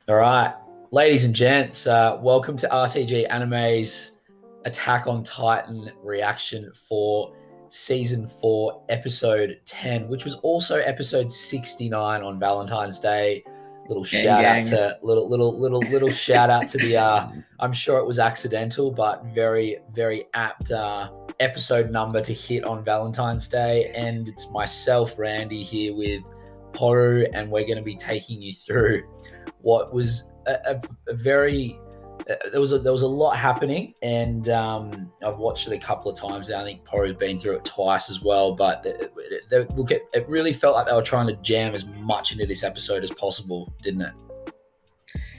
All right, ladies and gents, welcome to RTG Anime's Attack on Titan reaction for season 4, episode 10, which was also episode 69 on Valentine's Day. Little Gang, shout out gang. to little shout out to the I'm sure it was accidental, but very apt episode number to hit on Valentine's Day. And it's myself, Randy, here with Poru, and we're going to be taking you through what was a very there was a lot happening, and I've watched it a couple of times now. I think Poro's been through it twice as well, but it really felt like they were trying to jam as much into this episode as possible, didn't it?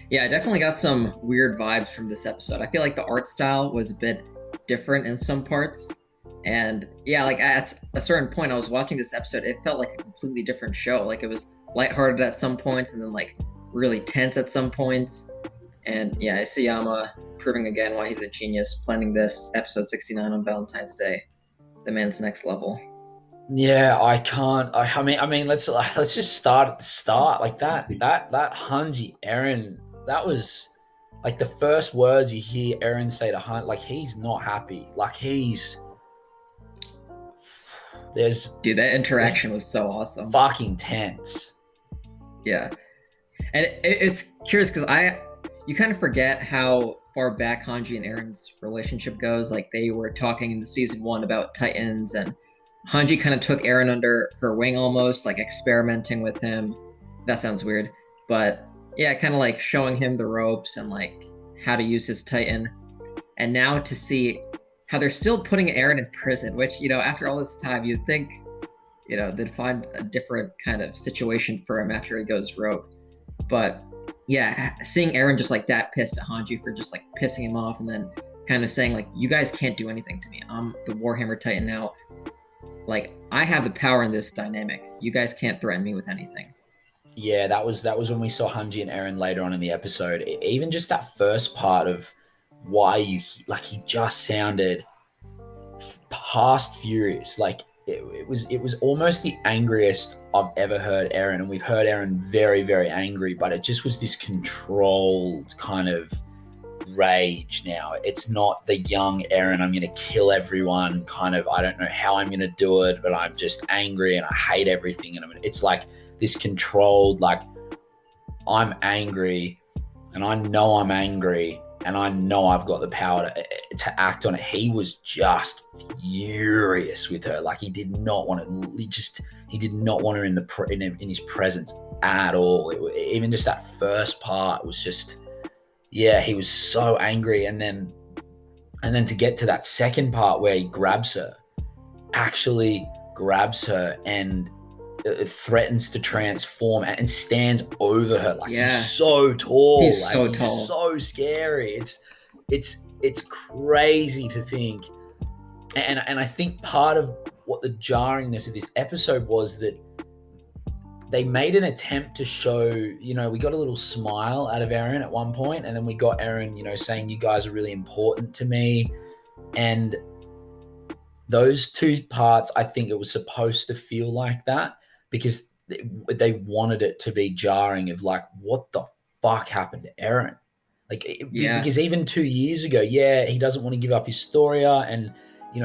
Yeah, I definitely got some weird vibes from this episode. I feel like the art style was a bit different in some parts. And yeah, like at a certain point, I was watching this episode, it felt like a completely different show. Like it was lighthearted at some points and then like really tense at some points. And yeah, Isayama proving again why he's a genius, planning this episode 69 on Valentine's Day. The man's next level. Yeah, I can't. I mean, let's just start at the start. Like that Hanji Eren, that was like the first words you hear Eren say to Hunt. Like he's not happy. Like there's Dude, that interaction was so awesome. fucking tense. Yeah. And it's curious because you kind of forget how far back Hanji and Eren's relationship goes. Like they were talking in the season 1 about Titans, and Hanji kind of took Eren under her wing almost, like experimenting with him. That sounds weird, but yeah, kind of like showing him the ropes and like how to use his Titan. And now to see how they're still putting Eren in prison, which after all this time, you'd think they'd find a different kind of situation for him after he goes rogue. But yeah, seeing Eren just like that pissed at Hanji for just like pissing him off and then kind of saying like, you guys can't do anything to me. I'm the Warhammer Titan now. Like I have the power in this dynamic. You guys can't threaten me with anything. Yeah, that was when we saw Hanji and Eren later on in the episode. Even just that first part of why like he just sounded past furious. Like it was almost the angriest I've ever heard Eren, and we've heard Eren very angry, but it just was this controlled kind of rage. Now it's not the young Eren, I'm gonna kill everyone kind of, I don't know how I'm gonna do it, but I'm just angry and I hate everything. And it's like this controlled, like, I'm angry and I know I'm angry and I know I've got the power to act on it. He was just furious with her. Like he did not want to. He did not want her in his presence at all. Even just that first part was just, yeah, he was so angry. And then to get to that second part where he actually grabs her and threatens to transform and stands over her. Like he's Yeah, so tall. he's Like so he's tall. so scary. It's crazy to think. And I think part of what the jarringness of this episode was that they made an attempt to show, we got a little smile out of Eren at one point, and then we got Eren, saying, you guys are really important to me. And those two parts, I think it was supposed to feel like that because they wanted it to be jarring of like, what the fuck happened to Eren? Like, Yeah, because even 2 years ago, yeah, he doesn't want to give up Historia. And,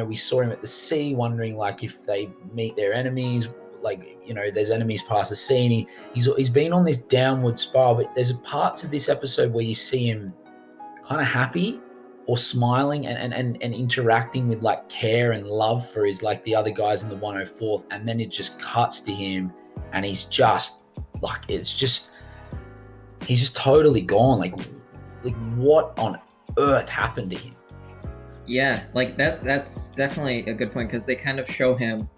we saw him at the sea wondering like if they meet their enemies, like, there's enemies past the sea. And he's been on this downward spiral, but there's parts of this episode where you see him kind of happy or smiling and interacting with like care and love for his, like, the other guys in the 104th, and then it just cuts to him and he's just like, he's just totally gone. Like what on earth happened to him? yeah, like that's definitely a good point because they kind of show him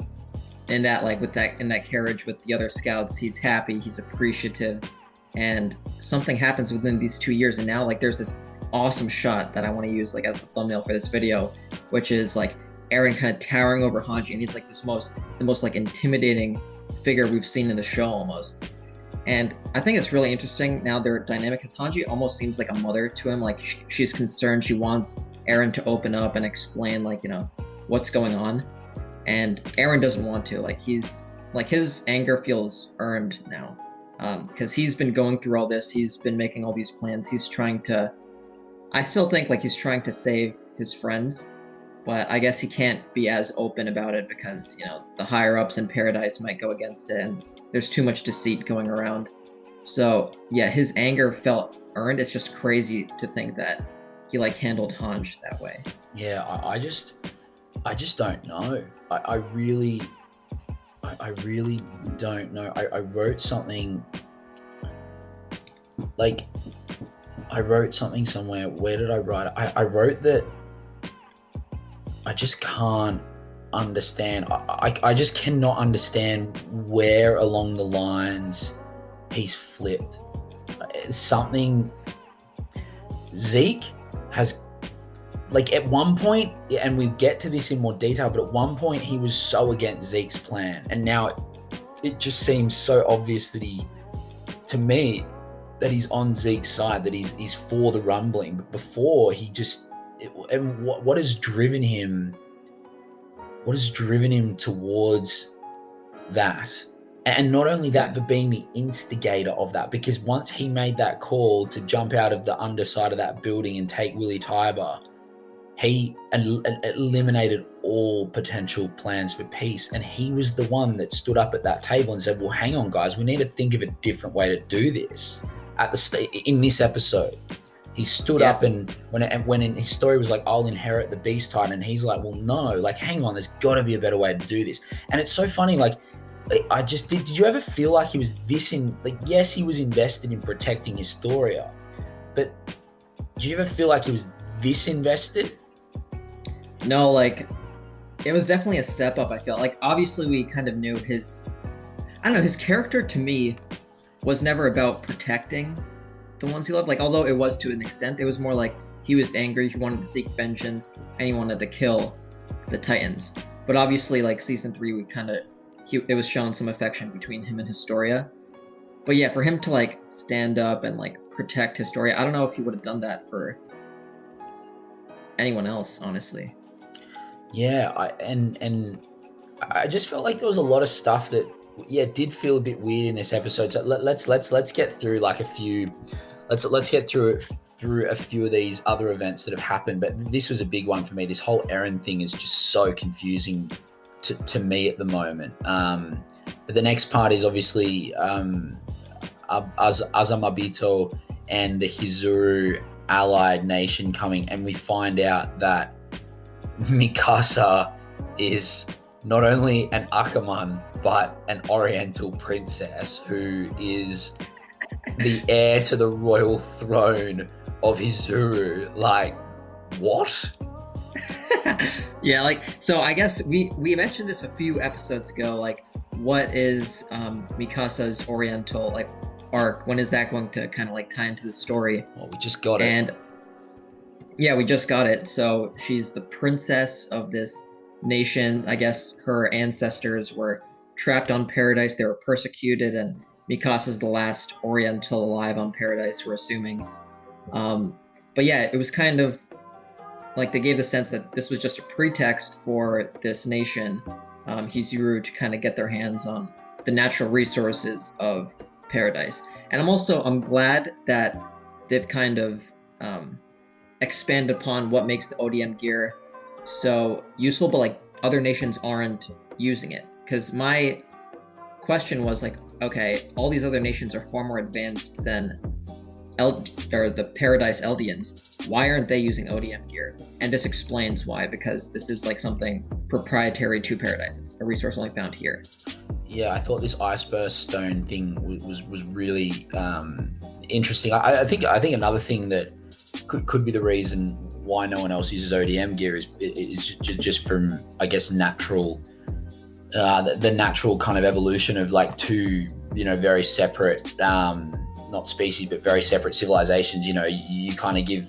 in that like with that in that carriage with the other scouts. He's happy, he's appreciative, and something happens within these 2 years, and now like there's this awesome shot that I want to use like as the thumbnail for this video, which is like Eren kind of towering over Hanji, and he's like the most like intimidating figure we've seen in the show almost. And I think it's really interesting now their dynamic because Hanji almost seems like a mother to him. Like she's concerned, she wants Eren to open up and explain like what's going on, and Eren doesn't want to. Like he's like his anger feels earned now. because he's been going through all this. He's been making all these plans. He's trying to. I still think like he's trying to save his friends, but I guess he can't be as open about it because the higher ups in Paradise might go against it, and there's too much deceit going around. So yeah, his anger felt earned. It's just crazy to think that he like handled Hanj that way. Yeah, I just don't know. I really don't know. I wrote something like I wrote something somewhere. Where did I write it? I wrote that I just can't understand. I just cannot understand where along the lines he's flipped. Something Zeke has, like, at one point, and we get to this in more detail, but at one point he was so against Zeke's plan, and now it just seems so obvious that to me, that he's on Zeke's side, that he's for the rumbling. But before, and what has driven him? What has driven him towards that? And not only that, but being the instigator of that. Because once he made that call to jump out of the underside of that building and take Willie Tybur, he eliminated all potential plans for peace. And he was the one that stood up at that table and said, well, hang on, guys, we need to think of a different way to do this. In this episode, he stood up, and when in Historia was like, I'll inherit the Beast Titan, and he's like, well, no, like, hang on, there's got to be a better way to do this. And it's so funny, like, did you ever feel like he was yes, he was invested in protecting Historia, but did you ever feel like he was this invested? No, like, it was definitely a step up. I felt like, obviously we kind of knew his character to me was never about protecting the ones he loved. Like, although it was to an extent, it was more like he was angry, he wanted to seek vengeance, and he wanted to kill the Titans. But obviously, like, season 3, it was shown some affection between him and Historia. But yeah, for him to like stand up and like protect Historia, I don't know if he would have done that for anyone else, honestly. Yeah, I just felt like there was a lot of stuff that did feel a bit weird in this episode. So let's get through like a few. Let's get through a few of these other events that have happened. But this was a big one for me. This whole Eren thing is just so confusing to me at the moment. But the next part is obviously Azamabito and the Hizuru allied nation coming, and we find out that Mikasa is not only an Akaman, but an Oriental princess who is the heir to the royal throne of Hizuru. Like, what? Yeah, like, so I guess we mentioned this a few episodes ago, like, what is Mikasa's Oriental, like, arc? When is that going to kind of, like, tie into the story? Well, we just got it. And, yeah, we just got it. So she's the princess of this nation. I guess her ancestors were trapped on Paradise. They were persecuted, and Mikasa's the last Oriental alive on Paradise, we're assuming. But yeah, it was kind of like they gave the sense that this was just a pretext for this nation, Hizuru, to kind of get their hands on the natural resources of Paradise. And I'm glad that they've kind of expanded upon what makes the ODM gear so useful, but like other nations aren't using it. Because my question was like, okay, all these other nations are far more advanced than the Paradise Eldians. Why aren't they using ODM gear? And this explains why, because this is like something proprietary to Paradise. It's a resource only found here. Yeah, I thought this iceburst stone thing was really interesting. I think another thing that could be the reason why no one else uses ODM gear is just from, I guess, natural the natural kind of evolution of like two, very separate, not species, but very separate civilizations. You kind of give.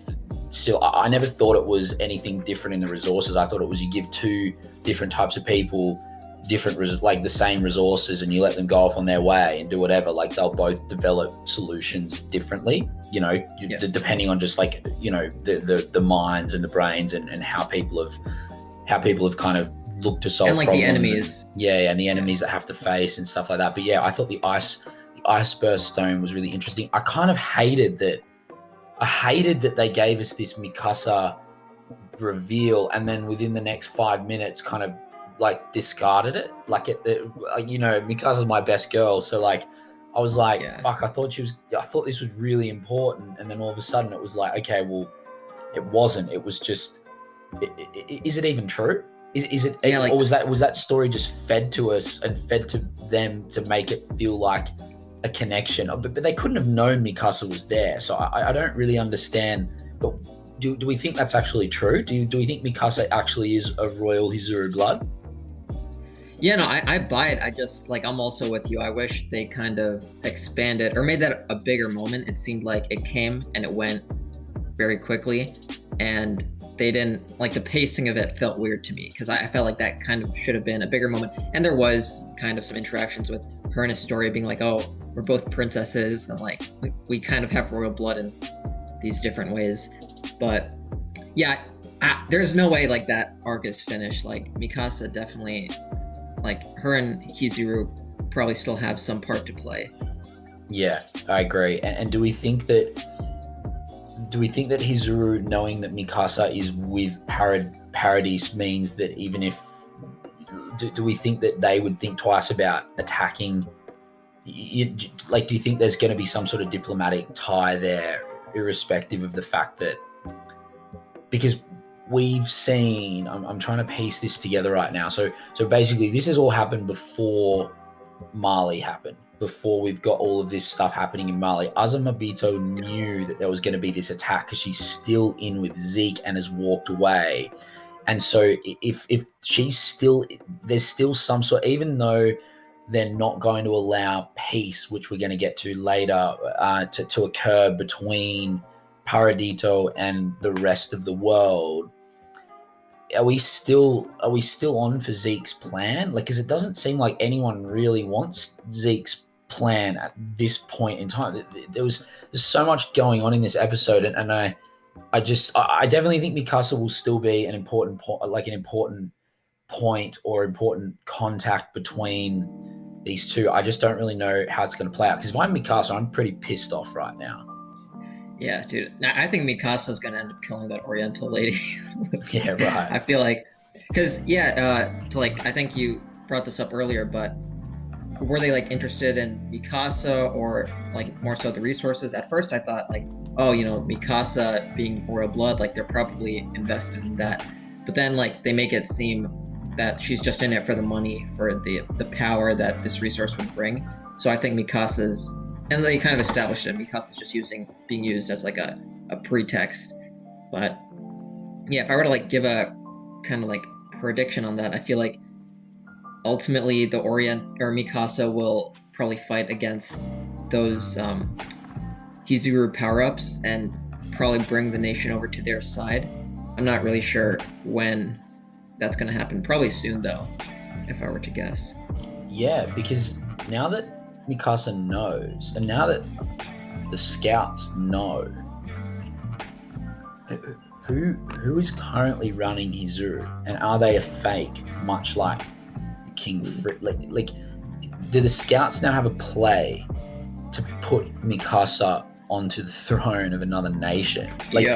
I never thought it was anything different in the resources. I thought it was you give two different types of people the same resources, and you let them go off on their way and do whatever. Like, they'll both develop solutions differently, depending on just like, the minds and the brains and how people have kind of looked to solve and like problems. The enemies. And the enemies that have to face and stuff like that. But yeah, I thought the Ice Burst Stone was really interesting. I kind of hated that. I hated that they gave us this Mikasa reveal and then within the next 5 minutes kind of like discarded it. Like Mikasa's my best girl, so like I was like, Yeah. fuck, I thought this was really important, and then all of a sudden it was like, okay, well, it wasn't. It was just, is it even true? Is it, Yeah, like, or was that story just fed to us and fed to them to make it feel like a connection? But they couldn't have known Mikasa was there, so I don't really understand. But do we think that's actually true? Do we think Mikasa actually is of royal Hizuru blood? yeah, no, I buy it. I just like, I'm also with you. I wish they kind of expanded or made that a bigger moment. It seemed like it came and it went very quickly, and they didn't like, the pacing of it felt weird to me because I felt like that kind of should have been a bigger moment. And there was kind of some interactions with her and Historia being like, oh, we're both princesses, and like we kind of have royal blood in these different ways. But yeah, there's no way like that arc is finished. Like Mikasa definitely, like her and Hizuru probably still have some part to play. Yeah, I agree. And do we think that Hizuru knowing that Mikasa is with Paradis means that even if do we think that they would think twice about attacking? Do you think there's going to be some sort of diplomatic tie there, irrespective of the fact that, because we've seen, I'm trying to piece this together right now. So basically, this has all happened before Mali happened, before we've got all of this stuff happening in Mali. Azumabito knew that there was going to be this attack because she's still in with Zeke and has walked away. And so if she's still, there's still some sort, even though they're not going to allow peace, which we're going to get to later, to occur between Paradito and the rest of the world, are we still on for Zeke's plan? Like, because it doesn't seem like anyone really wants Zeke's plan at this point in time. There's so much going on in this episode, and I definitely think Mikasa will still be an important point or important contact between these two. I just don't really know how it's going to play out, because if I'm Mikasa, I'm pretty pissed off right now. Yeah, dude. I think Mikasa's gonna end up killing that Oriental lady. Yeah, right. I feel like, because I think you brought this up earlier, but were they like interested in Mikasa or like more so the resources? At first, I thought like, oh, Mikasa being royal blood, like they're probably invested in that. But then like they make it seem that she's just in it for the money, for the power that this resource would bring. So I think Mikasa's, and they kind of established it, Mikasa's just being used as like a pretext. But yeah, if I were to like give a kind of like prediction on that, I feel like ultimately the Mikasa will probably fight against those Hizuru power-ups and probably bring the nation over to their side. I'm not really sure when that's going to happen. Probably soon, though, if I were to guess. Yeah, because now that Mikasa knows, and now that the scouts know, who is currently running Hizuru, and are they a fake, much like King Fritz? Like, do the scouts now have a play to put Mikasa onto the throne of another nation? Like,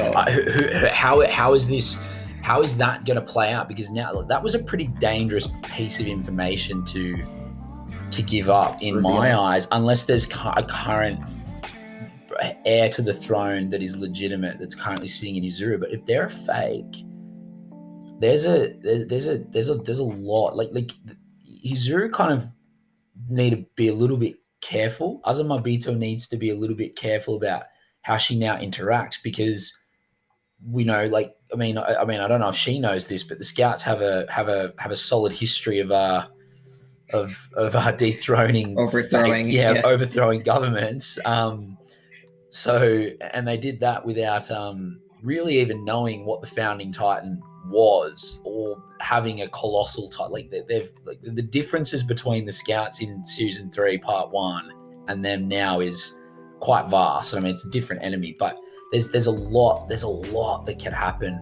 how is this? How is that going to play out? Because now that was a pretty dangerous piece of information to give up in my eyes, unless there's a current heir to the throne that is legitimate, that's currently sitting in Hizuru. But if they're a fake, there's a lot. Like Hizuru kind of need to be a little bit careful. Azumabito needs to be a little bit careful about how she now interacts, because we know, like, I mean, I don't know if she knows this, but the scouts have a solid history of dethroning, overthrowing, overthrowing governments. So, and they did that without really even knowing what the founding titan was, or having a colossal titan. Like, they've like the differences between the scouts in season 3, part 1, and them now is quite vast. I mean, it's a different enemy, but there's a lot that can happen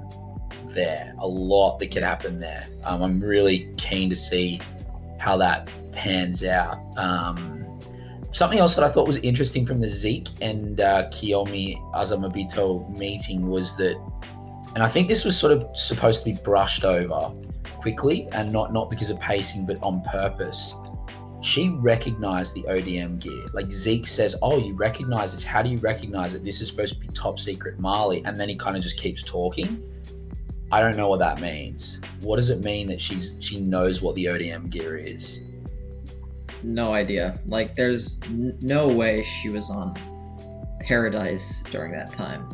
there. I'm really keen to see how that pans out. Something else that I thought was interesting from the Zeke and Kiyomi Azumabito meeting was that, and I think this was sort of supposed to be brushed over quickly and not because of pacing, but on purpose. She recognized the ODM gear. Like Zeke says, "Oh, you recognize this? How do you recognize it? This is supposed to be top secret Mali." And then he kind of just keeps talking. I don't know what that means. What does it mean that she knows what the ODM gear is? No idea. Like, there's no way she was on Paradise during that time.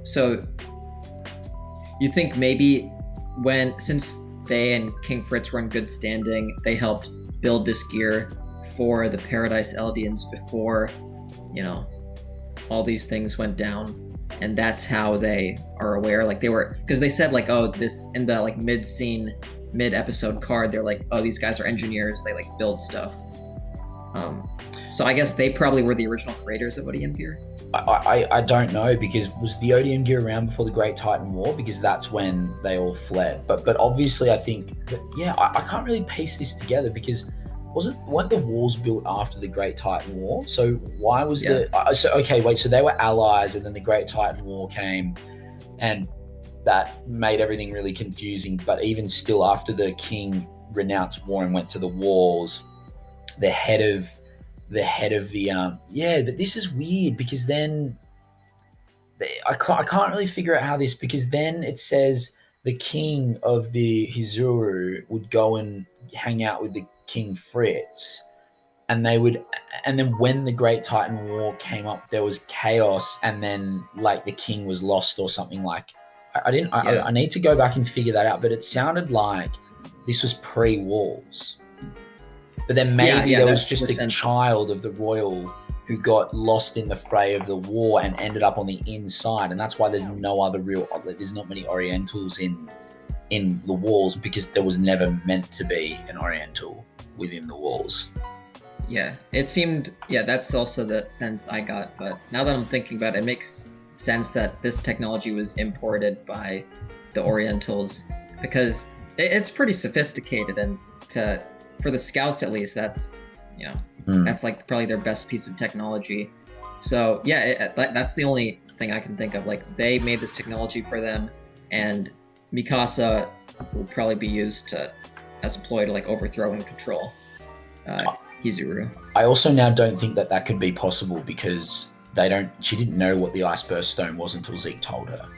So you think maybe since they and King Fritz were in good standing, they helped build this gear for the Paradise Eldians before, all these things went down. And that's how they are aware. Like, they were, because they said, like, oh, this, in the, like, mid-episode card, they're like, oh, these guys are engineers, they, like, build stuff. So I guess they probably were the original creators of ODM gear. I don't know, because was the ODM gear around before the Great Titan War? Because that's when they all fled. But obviously I think that, I can't really piece this together, because weren't the walls built after the Great Titan War? So why was so they were allies, and then the Great Titan War came, and that made everything really confusing. But even still, after the king renounced war and went to the walls, the head of but this is weird, because then I can't really figure out how this, because then it says the king of the Hizuru would go and hang out with the King Fritz, and then when the Great Titan War came up, there was chaos, and then like the king was lost or something. Like I need to go back and figure that out, but it sounded like this was pre-walls. But then maybe there was just a child of the royal who got lost in the fray of the war and ended up on the inside, and that's why there's not many Orientals in the walls, because there was never meant to be an Oriental within the walls. Yeah, it seemed, that's also the sense I got. But now that I'm thinking about it, it makes sense that this technology was imported by the Orientals, because it's pretty sophisticated, and for the scouts at least, that's that's like probably their best piece of technology. So that's the only thing I can think of. Like, they made this technology for them, and Mikasa will probably be used as a ploy to like overthrow and control Hizuru. I also now don't think that could be possible, because she didn't know what the Iceburst Stone was until Zeke told her.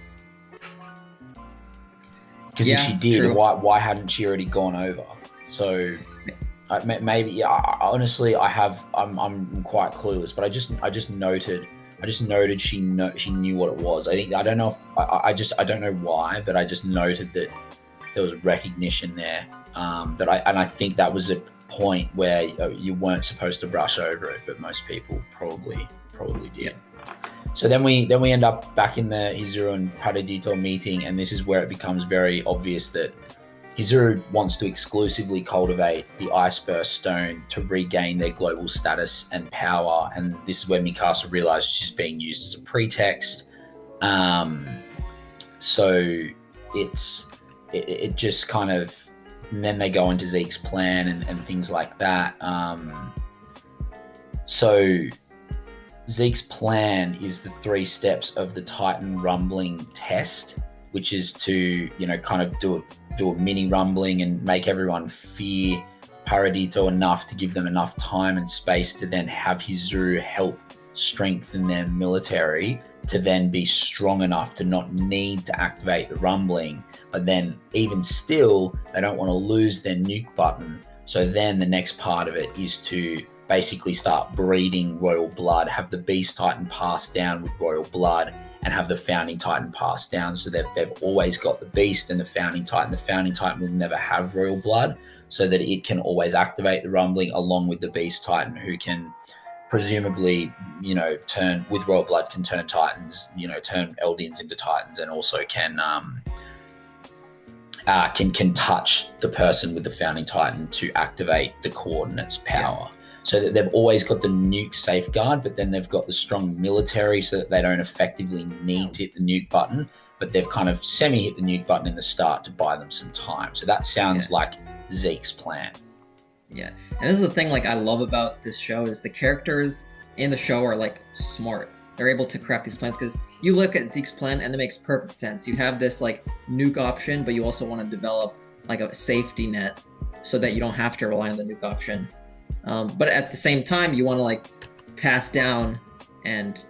Because if she did, true. Why hadn't she already gone over? So maybe, honestly, I'm quite clueless, but I just noted she knew what it was. I don't know why, but I just noted that there was recognition there. I think that was a point where you weren't supposed to brush over it, but most people probably did. So then we end up back in the Hizuru and Paradito meeting, and this is where it becomes very obvious that Hizuru wants to exclusively cultivate the Iceburst Stone to regain their global status and power, and this is where Mikasa realizes she's being used as a pretext. So it just kind of, and then they go into Zeke's plan and things like that. So Zeke's plan is the 3 steps of the Titan rumbling test, which is to, kind of do a mini rumbling and make everyone fear Paradito enough to give them enough time and space to then have Hizuru help strengthen their military to then be strong enough to not need to activate the rumbling. But then even still, they don't want to lose their nuke button. So then the next part of it is to basically start breeding royal blood, have the Beast Titan pass down with royal blood, and have the Founding Titan pass down. So they've always got the Beast and the Founding Titan. The Founding Titan will never have royal blood, so that it can always activate the rumbling along with the Beast Titan, who can presumably, turn with royal blood, can turn Titans, turn Eldians into Titans, and also can touch the person with the Founding Titan to activate the coordinates power. So that they've always got the nuke safeguard, but then they've got the strong military so that they don't effectively need to hit the nuke button, but they've kind of semi-hit the nuke button in the start to buy them some time. So that sounds like Zeke's plan. Yeah, and this is the thing like I love about this show is the characters in the show are like smart. They're able to craft these plans because you look at Zeke's plan and it makes perfect sense. You have this like nuke option, but you also want to develop like a safety net so that you don't have to rely on the nuke option. But at the same time, you want to like pass down and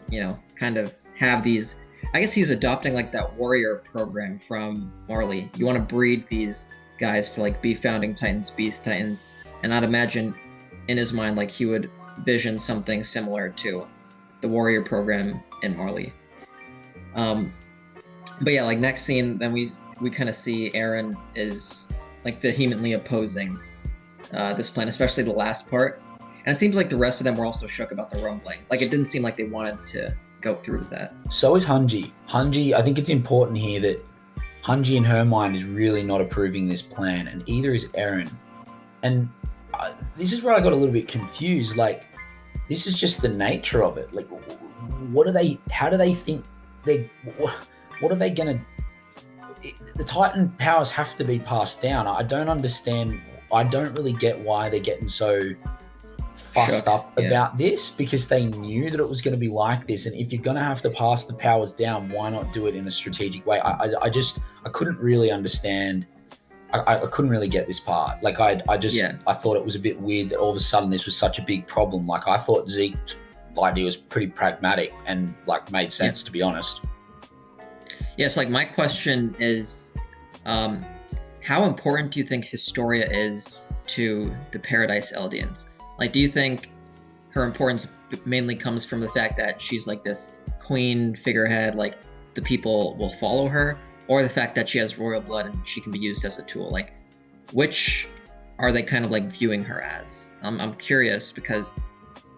kind of have these. I guess he's adopting like that warrior program from Marley. You want to breed these guys to like be founding titans, beast titans, and I'd imagine in his mind like he would vision something similar to the warrior program in Marley. But yeah, like next scene, then we kind of see Eren is like vehemently opposing this plan, especially the last part. And it seems like the rest of them were also shook about the rumbling. Like it didn't seem like they wanted to go through with that. So is Hanji. Hanji, I think it's important here that Hanji in her mind is really not approving this plan, and either is Eren. And this is where I got a little bit confused. Like, this is just the nature of it. Like, what are they? How do they think they? What are they gonna? The Titan powers have to be passed down. I don't understand. I don't really get why they're getting so fussed up about this, because they knew that it was going to be like this. And if you're going to have to pass the powers down, why not do it in a strategic way? I couldn't really understand. I couldn't really get this part. Like I thought it was a bit weird that all of a sudden this was such a big problem. Like I thought Zeke's idea was pretty pragmatic and like made sense, to be honest. Yes, like my question is, how important do you think Historia is to the Paradise Eldians? Like, do you think her importance mainly comes from the fact that she's like this queen figurehead, like the people will follow her, or the fact that she has royal blood and she can be used as a tool? Like, which are they kind of like viewing her as? I'm curious because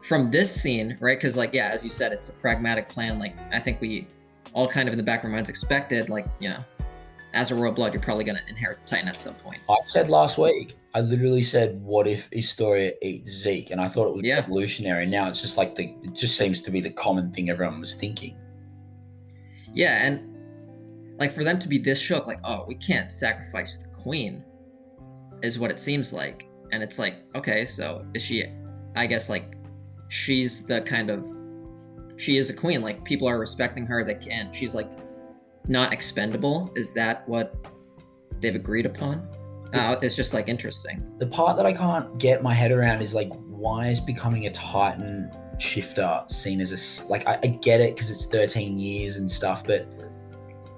from this scene, right? Because like, yeah, as you said, it's a pragmatic plan. Like, I think we all kind of in the back of our minds expected, like, as a royal blood, you're probably going to inherit the Titan at some point. I said last week, I literally said, what if Historia eats Zeke? And I thought it was evolutionary. Now it's just like it just seems to be the common thing everyone was thinking. Yeah, and like for them to be this shook, like, oh, we can't sacrifice the queen, is what it seems like. And it's like, okay, so is she, I guess like she's the kind of, she is a queen, like people are respecting her, they can't, she's like not expendable. Is that what they've agreed upon? It's just like interesting. The part that I can't get my head around is like, why is becoming a Titan shifter seen as a, like, I get it because it's 13 years and stuff, but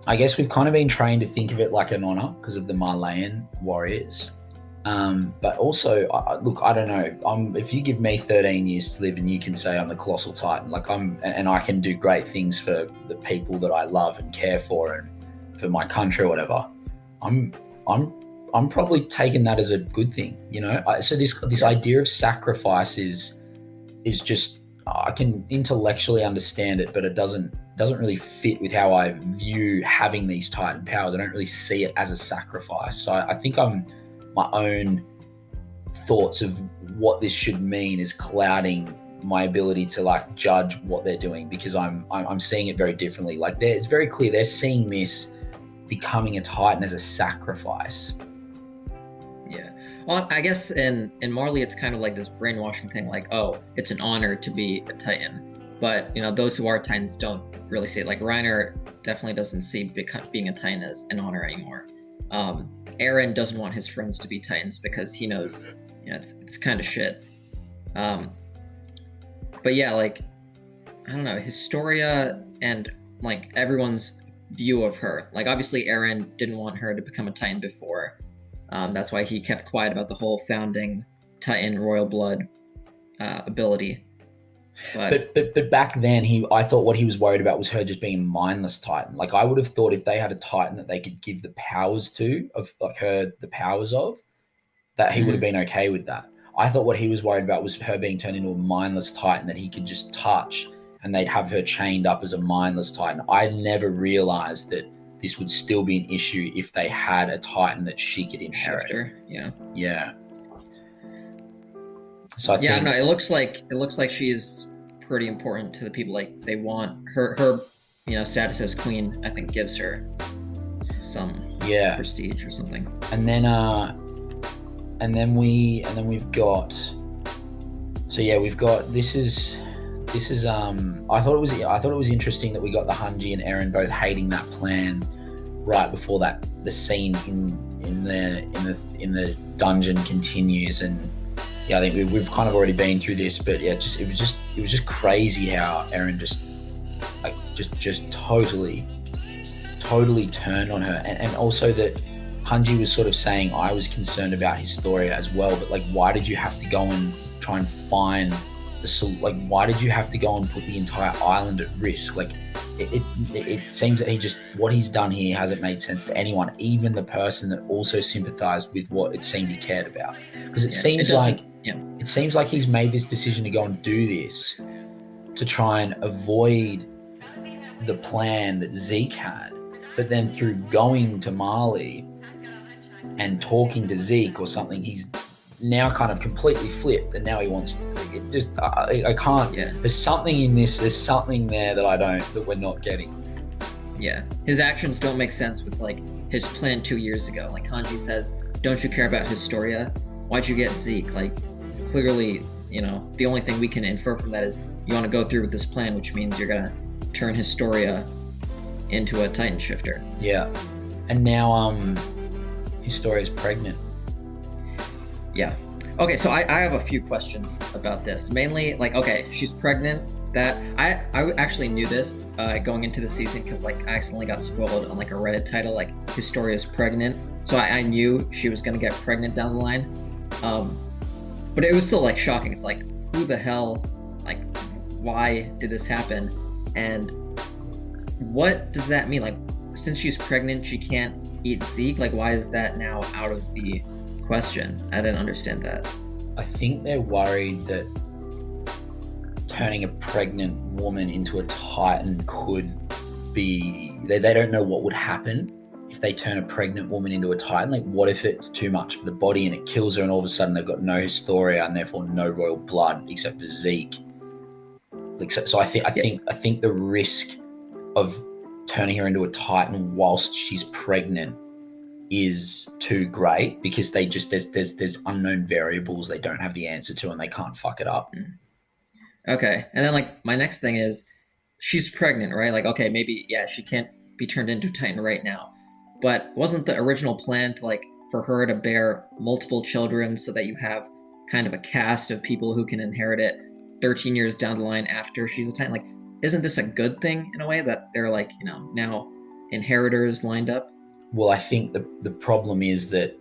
I guess we've kind of been trained to think of it like an honor because of the Marleyan warriors. But also, look, I don't know. If you give me 13 years to live and you can say I'm the colossal Titan, like and I can do great things for the people that I love and care for and for my country or whatever, I'm probably taking that as a good thing, So this idea of sacrifice is just, I can intellectually understand it, but it doesn't really fit with how I view having these Titan powers. I don't really see it as a sacrifice. So I think my own thoughts of what this should mean is clouding my ability to like judge what they're doing, because I'm seeing it very differently. Like it's very clear they're seeing this becoming a Titan as a sacrifice. Yeah. Well, I guess in Marley it's kind of like this brainwashing thing, like, oh, it's an honor to be a Titan. But those who are Titans don't really see it. Like Reiner definitely doesn't see being a Titan as an honor anymore. Eren doesn't want his friends to be Titans because he knows, it's kind of shit. But yeah, like, I don't know, Historia and like everyone's view of her. Like obviously Eren didn't want her to become a Titan before. That's why he kept quiet about the whole founding Titan royal blood ability. But back then, I thought what he was worried about was her just being a mindless Titan. Like I would have thought if they had a Titan that they could give the powers to, of like her, the powers of, that he would have been okay with that. I thought what he was worried about was her being turned into a mindless Titan that he could just touch, and they'd have her chained up as a mindless Titan. I never realized that this would still be an issue if they had a Titan that she could inherit. Shifter, yeah. Yeah. So I think, no, it looks like she's pretty important to the people. Like they want her status as queen, I think, gives her some prestige or something. And we've got. So yeah, we've got this is I thought it was interesting that we got the Hanji and Eren both hating that plan right before the scene in the dungeon continues. And yeah, I think we've kind of already been through this, but yeah, it was just crazy how Eren just totally turned on her. And also that Hanji was sort of saying, I was concerned about Historia as well, but like, why did you have to go and try and find why did you have to go and put the entire island at risk? Like, it seems that what he's done here hasn't made sense to anyone, even the person that also sympathized with what it seemed he cared about. Because it seems like he's made this decision to go and do this to try and avoid the plan that Zeke had. But then through going to Mali and talking to Zeke or something, he's now kind of completely flipped, and now he wants it. Just I can't. Yeah. There's something in this. There's something there that we're not getting. Yeah, his actions don't make sense with like his plan 2 years ago. Like Hanji says, "Don't you care about Historia? Why'd you get Zeke?" Like, clearly, the only thing we can infer from that is you want to go through with this plan, which means you're gonna turn Historia into a Titan shifter. Yeah, and now Historia's pregnant. Yeah. Okay, so I have a few questions about this. Mainly, like, okay, she's pregnant. That I actually knew this going into the season because like I accidentally got spoiled on like a Reddit title like Historia's pregnant. So I knew she was gonna get pregnant down the line. But it was still like shocking. It's like, who the hell? Like, why did this happen? And what does that mean? Like, since she's pregnant, she can't eat Zeke. Like, why is that now out of the question? I didn't understand that. I think they're worried that turning a pregnant woman into a Titan could be. They don't know what would happen if they turn a pregnant woman into a Titan. Like, what if it's too much for the body and it kills her, and all of a sudden they've got no Historia and therefore no royal blood except for Zeke. Like, so I think the risk of turning her into a Titan whilst she's pregnant is too great because there's unknown variables they don't have the answer to and they can't fuck it up. Okay, and then like my next thing is she's pregnant, right? Like, okay, maybe she can't be turned into a Titan right now, but wasn't the original plan to like for her to bear multiple children so that you have kind of a cast of people who can inherit it 13 years down the line after she's a Titan? Like, isn't this a good thing in a way that they're like, now inheritors lined up? Well, I think the problem is that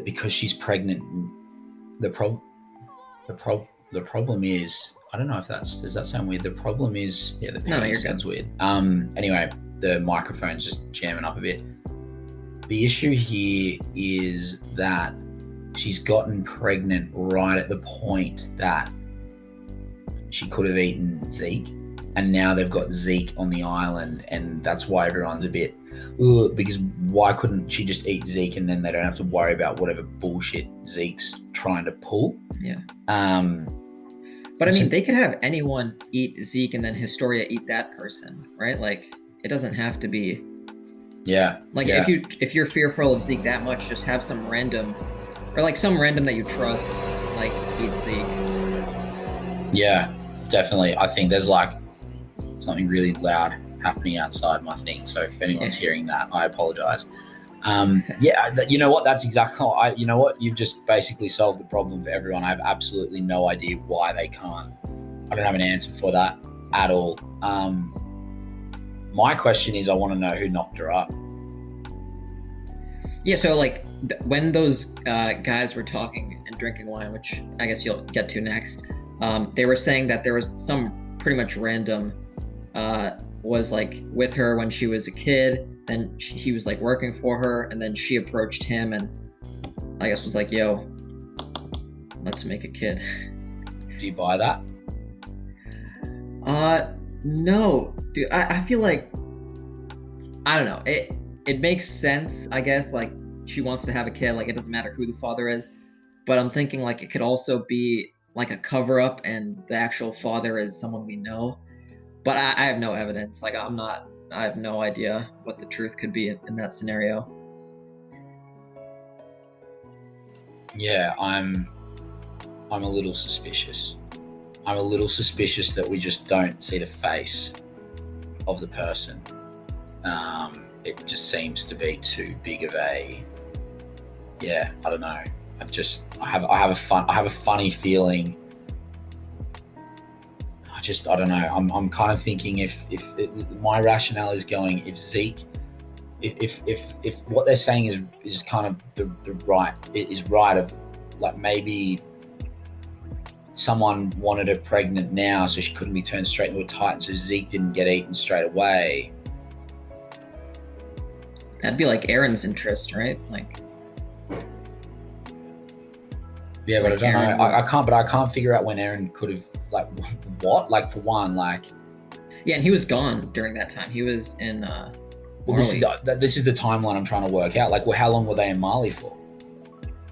because she's pregnant, the problem is, I don't know if does that sound weird? The problem is, yeah, the ping sounds weird. Anyway, the microphone's just jamming up a bit. The issue here is that she's gotten pregnant right at the point that she could have eaten Zeke, and now they've got Zeke on the island, and that's why everyone's a bit, because why couldn't she just eat Zeke and then they don't have to worry about whatever bullshit Zeke's trying to pull? Yeah. But I mean, they could have anyone eat Zeke and then Historia eat that person, right? Like, it doesn't have to be. Yeah. Like, if you're fearful of Zeke that much, just have some random that you trust, like, eat Zeke. Yeah, definitely. I think there's like something really loud happening outside my thing. So if anyone's hearing that, I apologize. Yeah, you know what? That's exactly. You know what? You've just basically solved the problem for everyone. I have absolutely no idea why they can't. I don't have an answer for that at all. My question is, I want to know who knocked her up. Yeah, so like when those guys were talking and drinking wine, which I guess you'll get to next, they were saying that there was some pretty much random was like with her when she was a kid. Then he was like working for her, and then she approached him and I guess was like, yo, let's make a kid. Do you buy that? No, dude. I feel like, I don't know. It makes sense, I guess. Like, she wants to have a kid. Like, it doesn't matter who the father is. But I'm thinking like it could also be like a cover up, and the actual father is someone we know. But I have no evidence. Like, I have no idea what the truth could be in that scenario. Yeah, I'm a little suspicious. I'm a little suspicious that we just don't see the face of the person. It just seems to be too big of a, yeah, I don't know. I have a funny feeling. I don't know. I'm kind of thinking if my rationale is going, if Zeke, if what they're saying is kind of the right, it is right, of like maybe someone wanted her pregnant now, so she couldn't be turned straight into a Titan, so Zeke didn't get eaten straight away. That'd be like Eren's interest, right? Yeah, but I Like don't know. Eren would. I can't figure out when Eren could have, like, what, like, for one, like, Yeah, and he was gone during that time. He was in well, Marley. this is the timeline I'm trying to work out. Like, well, how long were they in Mali for?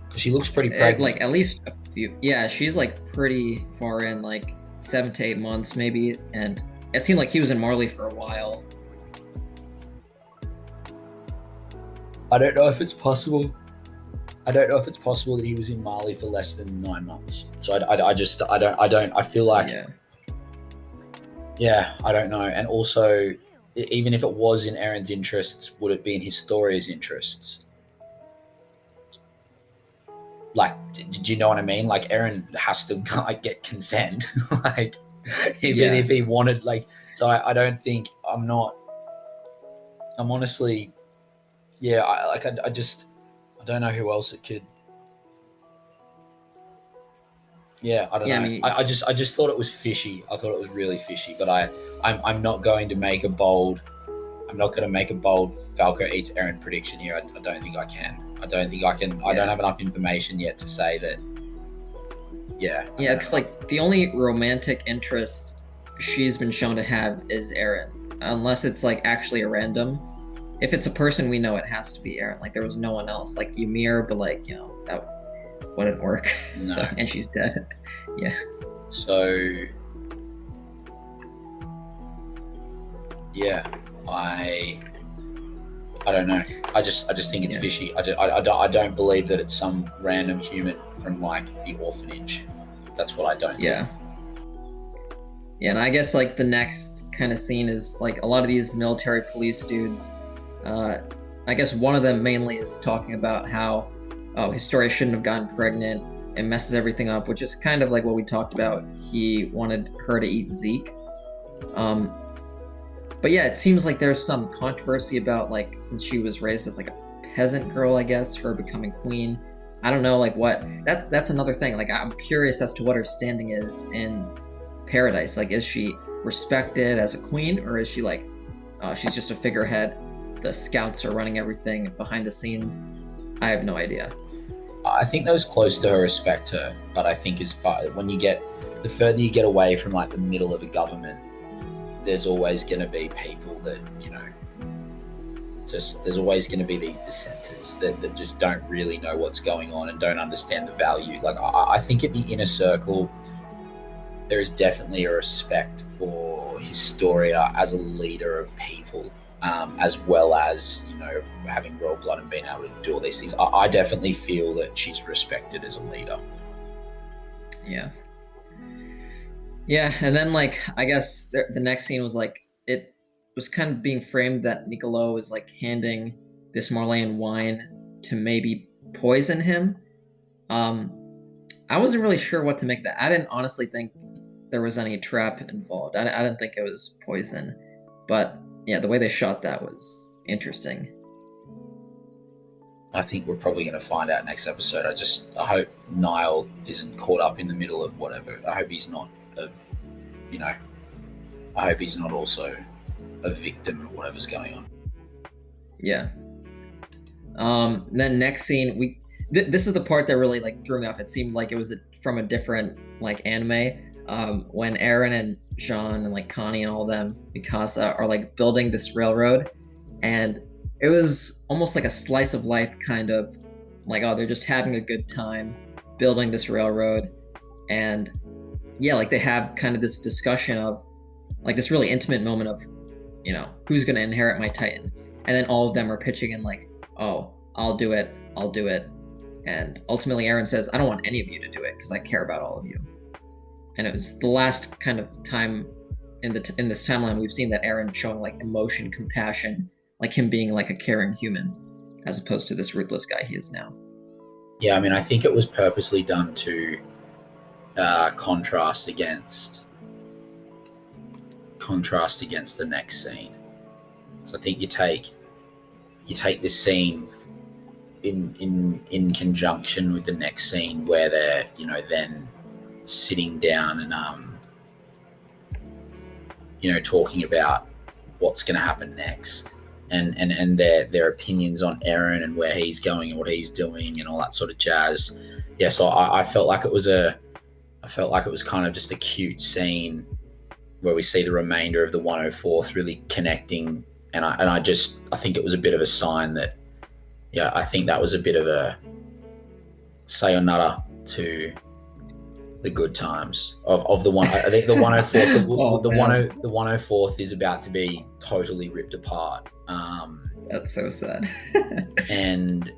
Because she looks pretty Like pregnant. at least a few. Yeah, she's like pretty far in, like 7 to 8 months maybe, and it seemed like he was in Marley for a while. I don't know if it's possible. I don't know if it's possible that he was in Mali for less than 9 months. So I feel like, Yeah, yeah, I don't know. And also, even if it was in Eren's interests, would it be in Historia's interests? Like, do you know what I mean? Like, Eren has to like get consent, like, even yeah, if he wanted, like. So I don't think, I'm honestly, yeah. I don't know who else it could. Yeah, I don't yeah. I know. mean, I just thought it was fishy. I thought it was really fishy. But I'm not going to make a bold. I'm not going to make a bold Falco eats Eren prediction here. I don't think I can. I don't think I can. I don't yeah, have enough information yet to say that. Yeah, I yeah. don't have Because enough. like the only romantic interest she's been shown to have is Eren, unless it's like actually a random. If it's a person we know, it has to be Eren. Like there was no one else, like Ymir, but like that wouldn't work. So No. and she's dead. Yeah, So yeah, I don't know. I just think it's yeah, fishy. I don't believe that it's some random human from, like, the orphanage. That's what I don't think. yeah. Yeah, and I guess like the next kind of scene is like a lot of these military police dudes. Uh, I guess one of them mainly is talking about how, oh, Historia shouldn't have gotten pregnant and messes everything up, which is kind of like what we talked about. He wanted her to eat Zeke. Um, but yeah, it seems like there's some controversy about like since she was raised as like a peasant girl, I guess, her becoming queen. I don't know, like what. That's another thing. Like I'm curious as to what her standing is in paradise. Like, is she respected as a queen, or is she like she's just a figurehead? The scouts are running everything behind the scenes. I have no idea. I think those close to her respect her, but I think as far when you get the further you get away from, like, the middle of the government, there's always going to be people that, just there's always going to be these dissenters that just don't really know what's going on and don't understand the value. Like, I think at the inner circle, there is definitely a respect for Historia as a leader of people, as well as, having royal blood and being able to do all these things. I definitely feel that she's respected as a leader. Yeah, yeah. And then like I guess the next scene was like it was kind of being framed that Niccolo is like handing this Marleyan wine to maybe poison him. Um, I wasn't really sure what to make of that. I didn't honestly think there was any trap involved. I didn't think it was poison, but yeah, the way they shot that was interesting. I think we're probably going to find out next episode. I hope Niall isn't caught up in the middle of whatever. I hope he's not, you know, I hope he's not also a victim of whatever's going on. Yeah. Then next scene, this is the part that really like threw me off. It seemed like it was from a different like anime. When Eren and Jean and like Connie and all them, Mikasa, are like building this railroad, and it was almost like a slice of life kind of like, oh, they're just having a good time building this railroad, and yeah, like they have kind of this discussion of like this really intimate moment of who's going to inherit my Titan, and then all of them are pitching in like, oh, I'll do it, And ultimately, Eren says, I don't want any of you to do it because I care about all of you. And it was the last kind of time in this timeline we've seen that Eren showing like emotion, compassion, like him being like a caring human, as opposed to this ruthless guy he is now. Yeah, I mean, I think it was purposely done to contrast against the next scene. So I think you take this scene in conjunction with the next scene where they're then sitting down and talking about what's going to happen next, and their opinions on Eren and where he's going and what he's doing and all that sort of jazz. Yeah, so I felt like it was kind of just a cute scene where we see the remainder of the 104th really connecting, and I think it was a bit of a sign that, yeah, I think that was a bit of a sayonara to the good times of the one. I think the 104th, the 104th is about to be totally ripped apart. That's so sad. And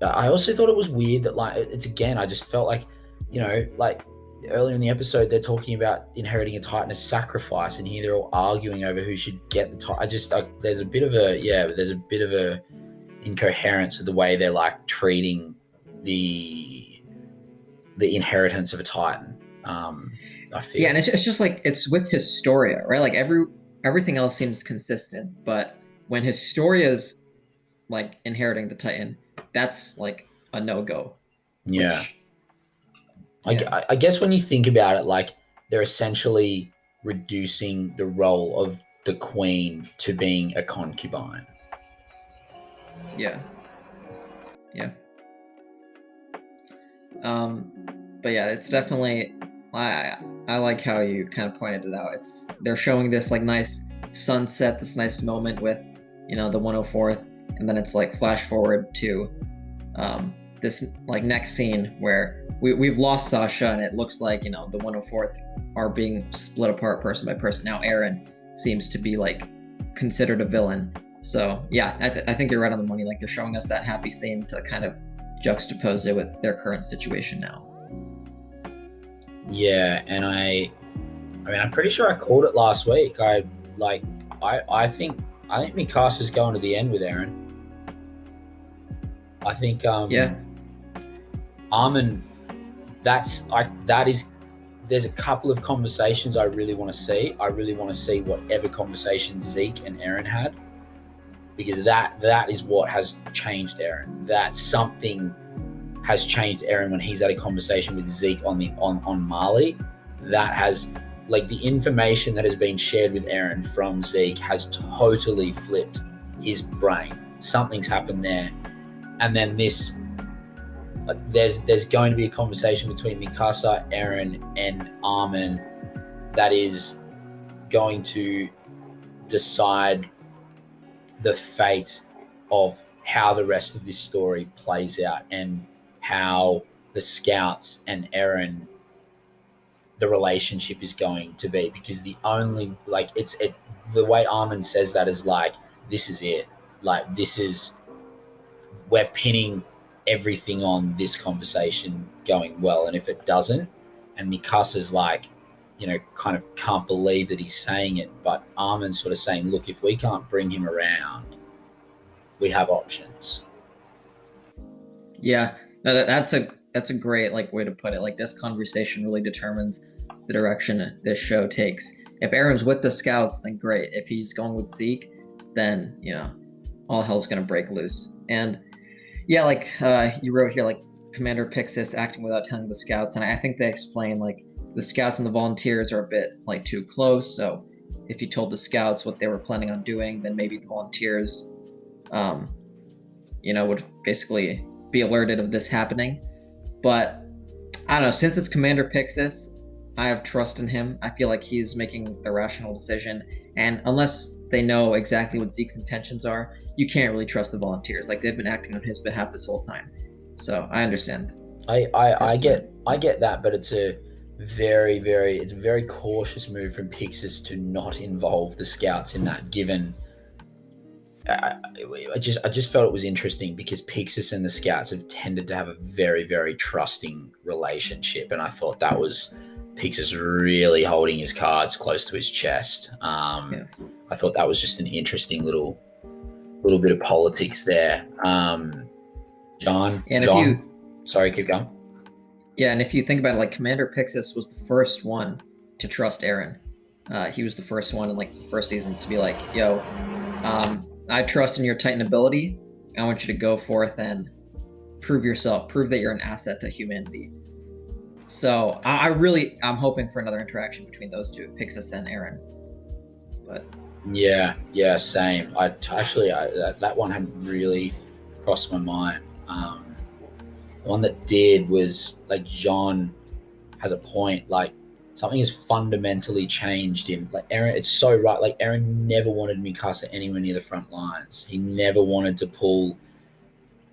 I also thought it was weird that, like, it's again, I just felt like, like earlier in the episode, they're talking about inheriting a Titan as sacrifice, and here they're all arguing over who should get the Titan. There's a bit of a incoherence with the way they're like treating the inheritance of a Titan. I feel. Yeah, and it's just like it's with Historia, right? Like everything else seems consistent, but when Historia's like inheriting the Titan, that's like a no-go. Yeah. I guess when you think about it, like, they're essentially reducing the role of the queen to being a concubine. Yeah. But yeah, it's definitely, I like how you kind of pointed it out. They're showing this like nice sunset, this nice moment with the 104th, and then it's like flash forward to this like next scene where we've lost Sasha, and it looks like the 104th are being split apart person by person. Now Eren seems to be like considered a villain. So yeah, I think you're right on the money. Like, they're showing us that happy scene to kind of juxtapose it with their current situation now. Yeah, and I mean, I'm pretty sure I called it last week. I think Mikasa's going to the end with Eren. I think Armin, there's a couple of conversations I really want to see. I really want to see whatever conversations Zeke and Eren had, because that is what has changed Eren. That something has changed Eren when he's had a conversation with Zeke on Marley. That has, like, the information that has been shared with Eren from Zeke has totally flipped his brain. Something's happened there. And then there's going to be a conversation between Mikasa, Eren, and Armin that is going to decide the fate of how the rest of this story plays out, and how the scouts and Eren, the relationship is going to be. Because the only, like, the way Armin says that is like, this is it. Like, we're pinning everything on this conversation going well, and if it doesn't, and Mikasa's like, kind of can't believe that he's saying it, but Armin's sort of saying, look, if we can't bring him around, we have options. Yeah, no, that's a great like way to put it. Like, this conversation really determines the direction this show takes. If Eren's with the scouts, then great. If he's going with Zeke, then all hell's gonna break loose. And yeah, like you wrote here, like, Commander Pixis acting without telling the scouts, and I think they explain, like, the scouts and the volunteers are a bit like too close. So if you told the scouts what they were planning on doing, then maybe the volunteers, would basically be alerted of this happening. But I don't know, since it's Commander Pixis, I have trust in him. I feel like he's making the rational decision, and unless they know exactly what Zeke's intentions are, you can't really trust the volunteers. Like, they've been acting on his behalf this whole time. So I understand. I get that, but it's a very cautious move from Pixis to not involve the scouts in that, given I just felt it was interesting because Pixis and the Scouts have tended to have a very, very trusting relationship, and I thought that was Pixis really holding his cards close to his chest. Yeah. I thought that was just an interesting little bit of politics there. And if you John, sorry, keep going. Yeah, and if you think about it, like Commander Pixis was the first one to trust Eren. He was the first one in like the first season to be like, "Yo, I trust in your Titan ability. I want you to go forth and prove yourself, prove that you're an asset to humanity." So I'm hoping for another interaction between those two, Pixis and Eren. But Yeah, same. That one hadn't really crossed my mind. The one that did was like John has a point. Like something has fundamentally changed in like Eren. It's so right. Like Eren never wanted Mikasa anywhere near the front lines. He never wanted to pull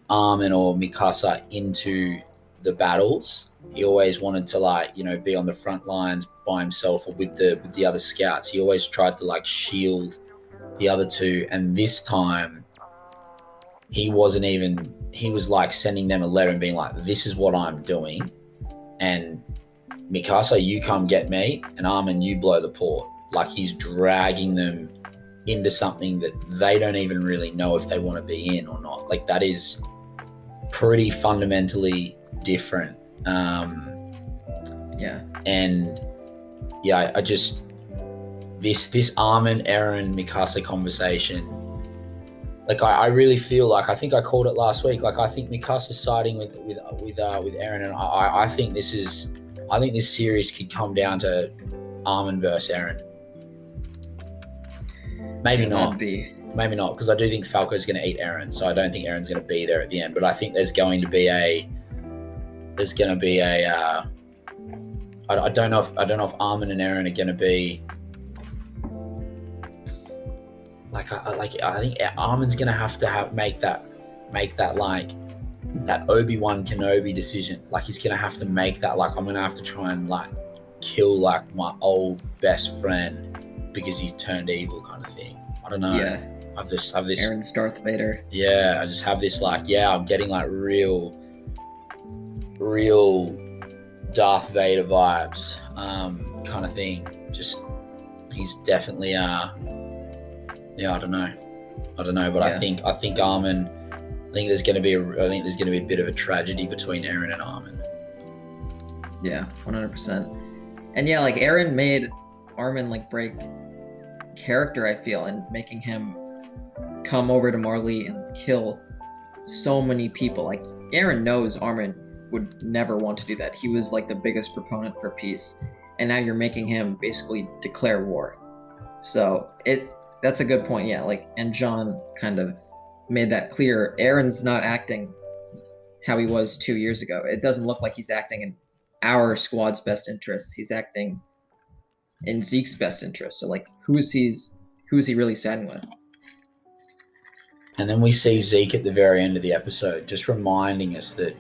Armin or Mikasa into the battles. He always wanted to be on the front lines by himself or with the other scouts. He always tried to like shield the other two. And this time he wasn't even he was like sending them a letter and being like, "This is what I'm doing. And Mikasa, you come get me, and Armin, you blow the port." Like he's dragging them into something that they don't even really know if they want to be in or not. Like that is pretty fundamentally different. Yeah. And yeah, I just this Armin, Eren, Mikasa conversation. Like I really feel like I think I called it last week. Like I think Mikasa's siding with Eren, and I think this series could come down to Armin versus Eren. Maybe not, because I do think Falco's going to eat Eren, so I don't think Eren's going to be there at the end. But I think there's going to be a. I don't know if Armin and Eren are going to be. I think Armin's going to have make that like that Obi-Wan Kenobi decision. Like he's going to have to make that. Like I'm going to have to try and like kill like my old best friend because he's turned evil kind of thing. I don't know. Yeah. I've this Eren's Darth Vader. Yeah, I just have this like, yeah, I'm getting like real Darth Vader vibes, kind of thing. Just he's definitely I don't know, but yeah. I think Armin. I think there's going to be a bit of a tragedy between Eren and Armin. Yeah, 100%. And yeah, like Eren made Armin like break character, I feel, and making him come over to Marley and kill so many people. Like Eren knows Armin would never want to do that. He was like the biggest proponent for peace, and now you're making him basically declare war. So that's a good point. Yeah, like, and John kind of made that clear. Eren's not acting how he was 2 years ago. It doesn't look like he's acting in our squad's best interests. He's acting in Zeke's best interest. So like, who is he really siding with? And then we see Zeke at the very end of the episode, just reminding us that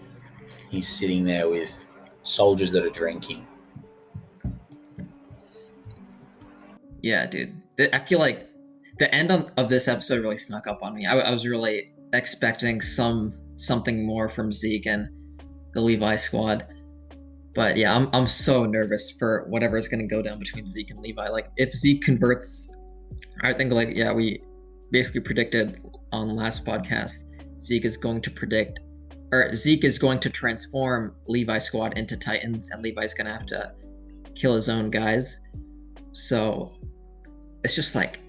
he's sitting there with soldiers that are drinking. Yeah, dude. I feel like the end of this episode really snuck up on me. I was really expecting something more from Zeke and the Levi squad. But yeah, I'm so nervous for whatever is going to go down between Zeke and Levi. Like if Zeke converts, I think like, yeah, we basically predicted on last podcast, Zeke is going to transform Levi's squad into Titans, and Levi's going to have to kill his own guys. So it's just like,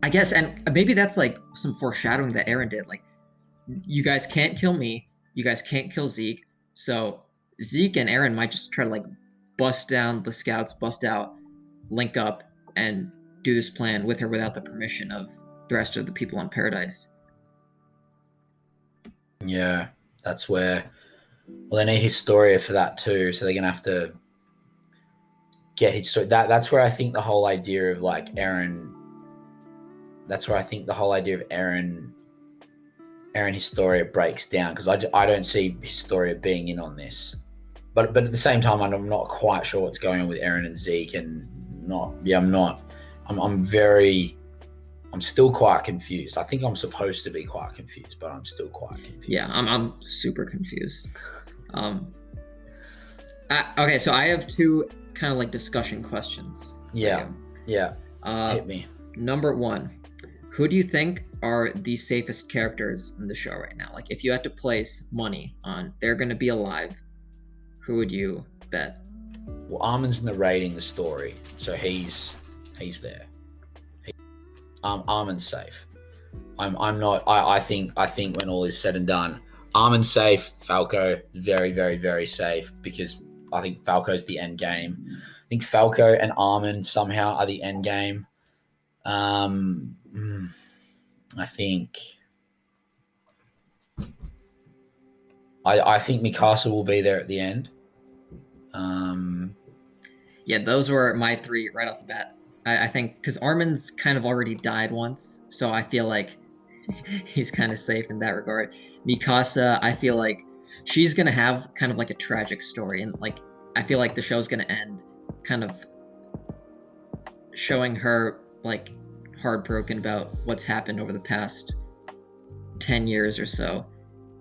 I guess, and maybe that's like some foreshadowing that Eren did. Like, you guys can't kill me. You guys can't kill Zeke. So Zeke and Eren might just try to like bust down the scouts, bust out, link up, and do this plan with or without the permission of the rest of the people on Paradise. Yeah, that's where. Well, they need Historia for that too, so they're gonna have to get Historia. That's where I think the whole idea of like Eren. That's where I think the whole idea of Eren Historia breaks down, because I don't see Historia being in on this. But at the same time, I'm not quite sure what's going on with Eren and Zeke, and I'm I'm still quite confused. I think I'm supposed to be quite confused, but I'm still quite confused. Yeah, I'm super confused. Okay, so I have two kind of like discussion questions. Yeah, yeah. Hit me. Number one, who do you think are the safest characters in the show right now? Like, if you had to place money on they're going to be alive, who would you bet? Well, Armin's narrating the story, so he's there. Armin's safe. I'm not. I think when all is said and done, Armin's safe. Falco very very very safe because I think Falco's the end game. I think Falco and Armin somehow are the end game. I think. I think Mikasa will be there at the end. Yeah, those were my three right off the bat. I think because Armin's kind of already died once, so I feel like he's kind of safe in that regard. Mikasa, I feel like she's gonna have kind of like a tragic story, and like I feel like the show's gonna end kind of showing her like heartbroken about what's happened over the past 10 years or so.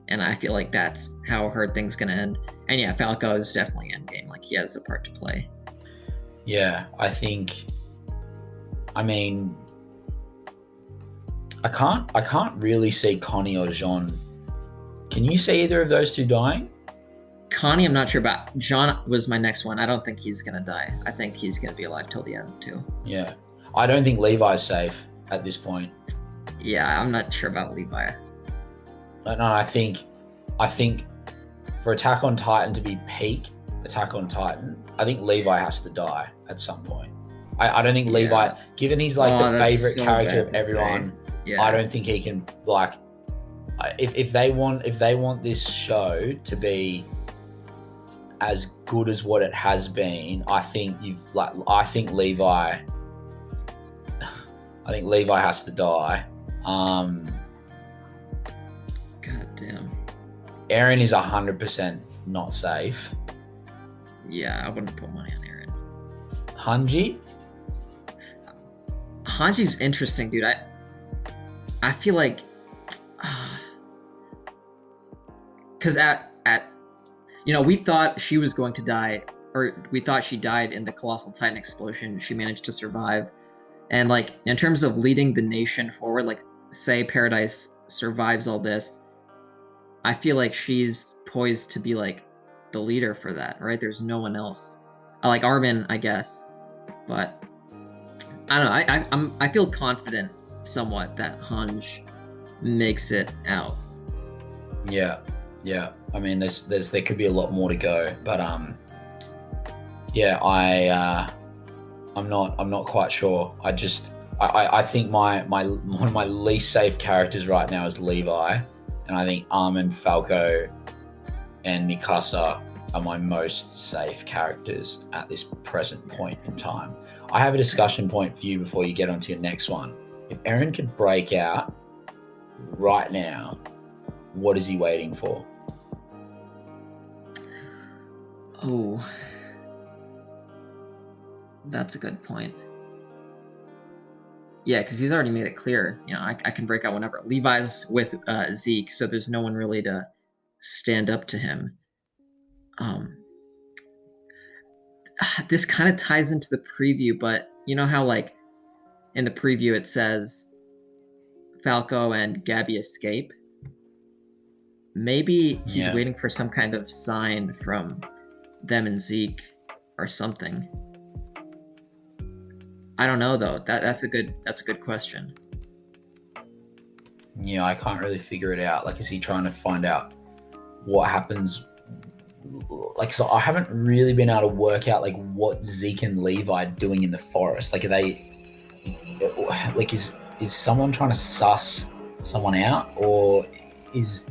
And I feel like that's how her thing's gonna end. And yeah, Falco is definitely endgame. Like he has a part to play. Yeah, I think. I mean, I can't really see Connie or Jean. Can you see either of those two dying? Connie, I'm not sure about. John was my next one. I don't think he's gonna die. I think he's gonna be alive till the end too. Yeah, I don't think Levi's safe at this point. Yeah, I'm not sure about Levi. No, I think for Attack on Titan to be peak Attack on Titan, I think Levi has to die at some point. I don't think Levi, given he's like the favorite character of everyone, I don't think he can like. If they want this show to be as good as what it has been, I think Levi has to die. God damn. Eren is 100% not safe. Yeah, I wouldn't put money on Eren. Hanji's interesting, dude. I feel like, because at we thought she was going to die, or we thought she died in the Colossal Titan explosion. She managed to survive, and like in terms of leading the nation forward, like say Paradise survives all this, I feel like she's poised to be like the leader for that, right? There's no one else. I like Armin, I guess, but I don't know. I feel confident somewhat that Hanj makes it out. Yeah. I mean, there could be a lot more to go, but yeah, I'm not quite sure. I think one of my least safe characters right now is Levi, and I think Armin, Falco, and Mikasa are my most safe characters at this present point in time. I have a discussion point for you before you get on to your next one. If Eren could break out right now, what is he waiting for? Oh, that's a good point. Yeah, because he's already made it clear. I can break out whenever. Levi's with Zeke, so there's no one really to stand up to him. This kind of ties into the preview, but you know how like in the preview it says Falco and Gabby escape? Maybe he's waiting for some kind of sign from them and Zeke or something. I don't know though. That's a good question. Yeah, I can't really figure it out. Like, is he trying to find out what happens? Like, so I haven't really been able to work out like what Zeke and Levi are doing in the forest. Like, are they like is someone trying to suss someone out, or is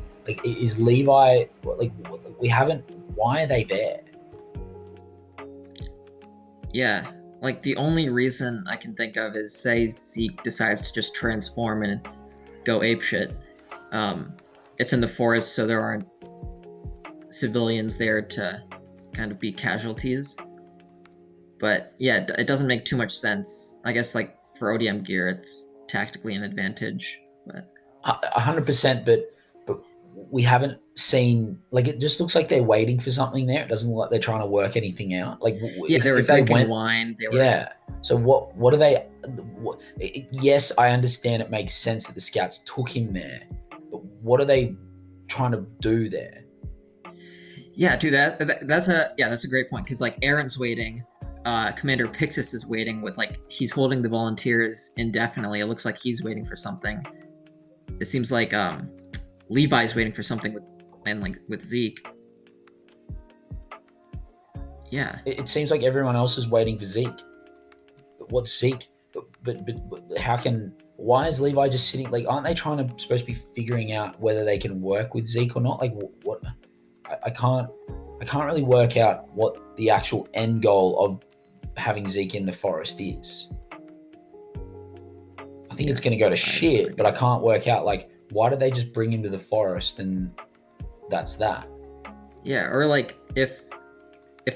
Levi like we haven't? Why are they there? Yeah, like the only reason I can think of is say Zeke decides to just transform and go apeshit. It's in the forest, so there aren't civilians there to kind of be casualties. But yeah, it doesn't make too much sense. I guess like for ODM gear, tactically an advantage. But 100%, but we haven't seen, like, it just looks like they're waiting for something there. It doesn't look like they're trying to work anything out. Like, yeah, they were if they drinking went, wine. They were yeah. So what are they? Yes, I understand it makes sense that the scouts took him there, but what are they trying to do there? Yeah, dude, that's a great point because like Eren's waiting, Commander Pixis is waiting with like he's holding the volunteers indefinitely. It looks like he's waiting for something. It seems like Levi's waiting for something with Zeke. Yeah, It seems like everyone else is waiting for Zeke. But what's Zeke? But how can? Why is Levi just sitting? Like, aren't they supposed to be figuring out whether they can work with Zeke or not? Like, what? I can't really work out what the actual end goal of having Zeke in the forest is. I think it's going to go to shit, but I can't work out, like, why did they just bring him to the forest and that's that? Yeah, or like if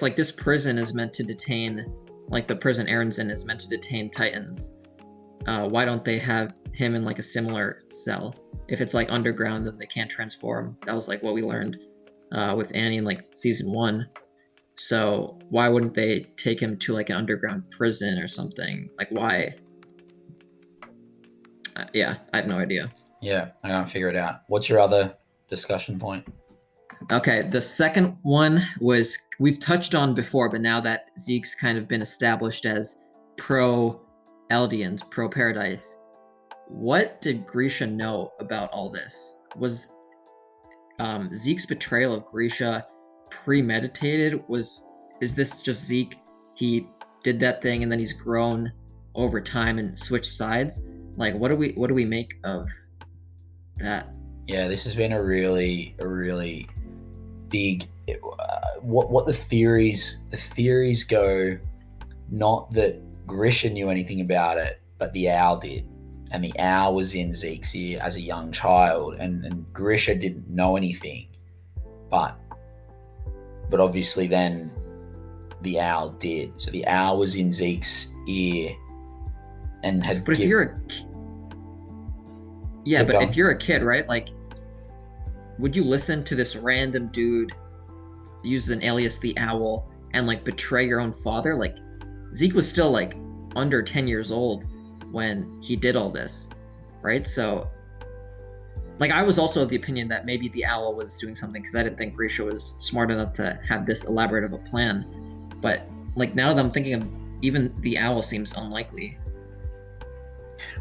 like this prison is meant to detain, like the prison Eren's in is meant to detain Titans, why don't they have him in like a similar cell? If it's like underground, then they can't transform. That was like what we learned with Annie in like season 1. So why wouldn't they take him to like an underground prison or something? Like why? Yeah, I have no idea. Yeah, I can't figure it out. What's your other discussion point? Okay, the second one was we've touched on before, but now that Zeke's kind of been established as pro Eldians, pro Paradise, what did Grisha know about all this? Was Zeke's betrayal of Grisha premeditated? Is this just Zeke? He did that thing and then he's grown over time and switched sides. Like, what do we make of that? Yeah, this has been a really big. What the theories go. Not that Grisha knew anything about it, but the owl did. And the owl was in Zeke's ear as a young child, and Grisha didn't know anything. But obviously then the owl did. So the owl was in Zeke's ear and had. But if you're if you're a kid, right? Like, would you listen to this random dude use an alias, the owl, and like betray your own father? Like, Zeke was still like under 10 years old when he did all this, right? So, like, I was also of the opinion that maybe the owl was doing something because I didn't think Grisha was smart enough to have this elaborate of a plan. But like now that I'm thinking of, even the owl seems unlikely.